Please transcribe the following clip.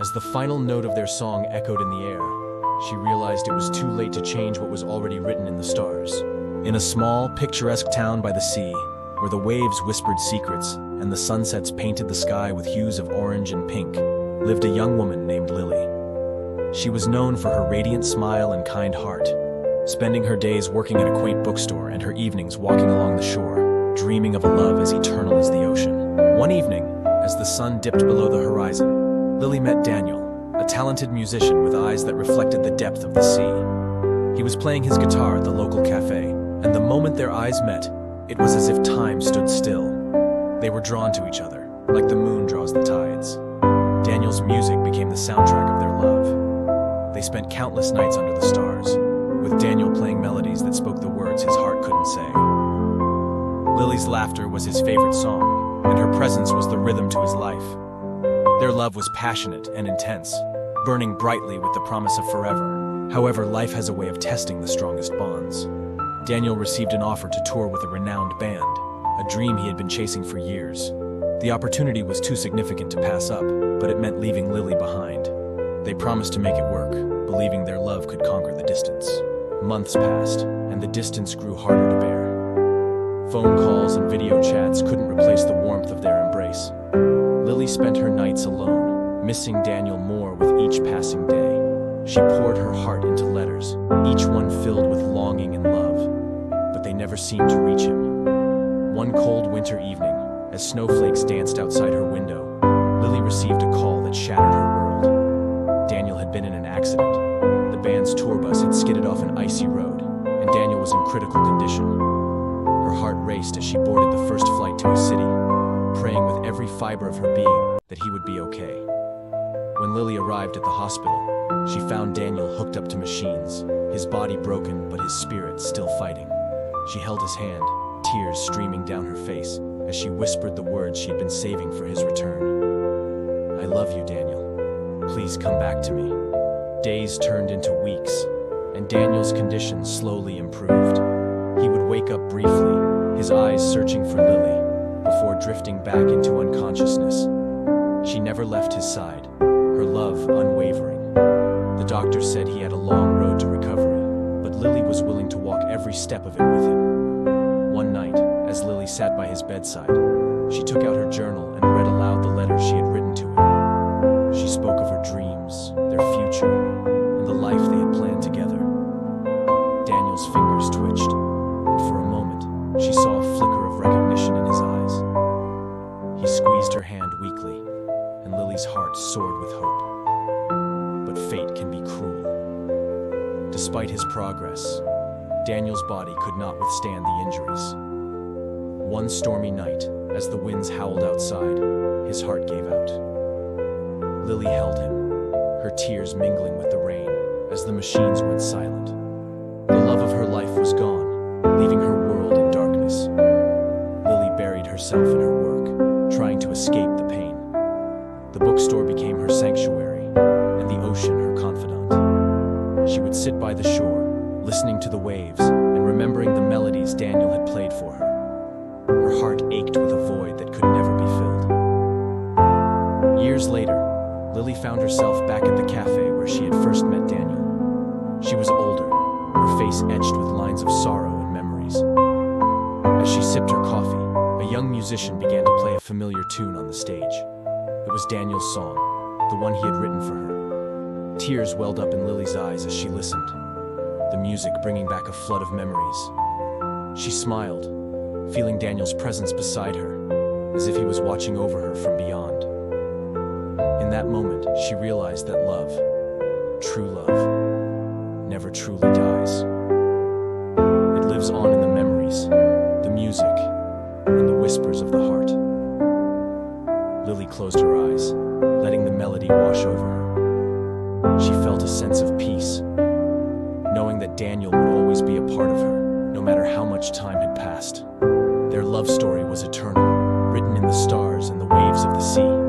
As the final note of their song echoed in the air, she realized it was too late to change what was already written in the stars. In a small, picturesque town by the sea, where the waves whispered secrets and the sunsets painted the sky with hues of orange and pink, lived a young woman named Lily. She was known for her radiant smile and kind heart, spending her days working at a quaint bookstore and her evenings walking along the shore, dreaming of a love as eternal as the ocean. One evening, as the sun dipped below the horizon, Lily met Daniel, a talented musician with eyes that reflected the depth of the sea. He was playing his guitar at the local cafe, and the moment their eyes met, it was as if time stood still. They were drawn to each other, like the moon draws the tides. Daniel's music became the soundtrack of their love. They spent countless nights under the stars, with Daniel playing melodies that spoke the words his heart couldn't say. Lily's laughter was his favorite song, and her presence was the rhythm to his life. Their love was passionate and intense, burning brightly with the promise of forever. However, life has a way of testing the strongest bonds. Daniel received an offer to tour with a renowned band, a dream he had been chasing for years. The opportunity was too significant to pass up, but it meant leaving Lily behind. They promised to make it work, believing their love could conquer the distance. Months passed, and the distance grew harder to bear. Phone calls and video chats couldn't replace the warmth of their embrace. Lily spent her nights alone, missing Daniel more with each passing day. She poured her heart into letters, each one filled with longing and love, but they never seemed to reach him. One cold winter evening, as snowflakes danced outside her window, Lily received a call that shattered her world. Daniel had been in an accident. The band's tour bus had skidded off an icy road, and Daniel was in critical condition. Her heart raced as she boarded the first flight to his city, praying with every fiber of her being that he would be okay. When Lily arrived at the hospital, she found Daniel hooked up to machines, his body broken but his spirit still fighting. She held his hand, tears streaming down her face, as she whispered the words she had been saving for his return. "I love you, Daniel. Please come back to me." Days turned into weeks, and Daniel's condition slowly improved. He would wake up briefly, his eyes searching for Lily, before drifting back into unconsciousness. She never left his side, her love unwavering. The doctor said he had a long road to recovery, but Lily was willing to walk every step of it with him. One night, as Lily sat by his bedside, she took out her journal and read aloud the letters she had written to him. She spoke of her dreams, their future, and the life they had planned together. Daniel's fingers twitched, and for a moment, she saw a flicker of recognition in his eyes. He squeezed her hand weakly, and Lily's heart soared with hope. But fate can be cruel. Despite his progress, Daniel's body could not withstand the injuries. One stormy night, as the winds howled outside, his heart gave out. Lily held him, her tears mingling with the rain as the machines went silent. The love of her life was gone, leaving her world in darkness. Lily buried herself in her work, trying to escape the pain. The bookstore became her sanctuary, and the ocean her confidant. She would sit by the shore, listening to the waves and remembering the melodies Daniel had played for her. Her heart ached with a void that could never be filled. Years later, Lily found herself back at the cafe where she had first met Daniel. She was older, her face etched with lines of sorrow and memories. As she sipped her coffee, a young musician began to play a familiar tune on the stage. It was Daniel's song, the one he had written for her. Tears welled up in Lily's eyes as she listened, the music bringing back a flood of memories. She smiled, feeling Daniel's presence beside her, as if he was watching over her from beyond. In that moment, she realized that love, true love, never truly dies. It lives on in the memories, the music, and the whispers of the heart. Lily closed her eyes, letting the melody wash over her. She felt a sense of peace, knowing that Daniel would always be a part of her, no matter how much time had passed. Their love story was eternal, written in the stars and the waves of the sea.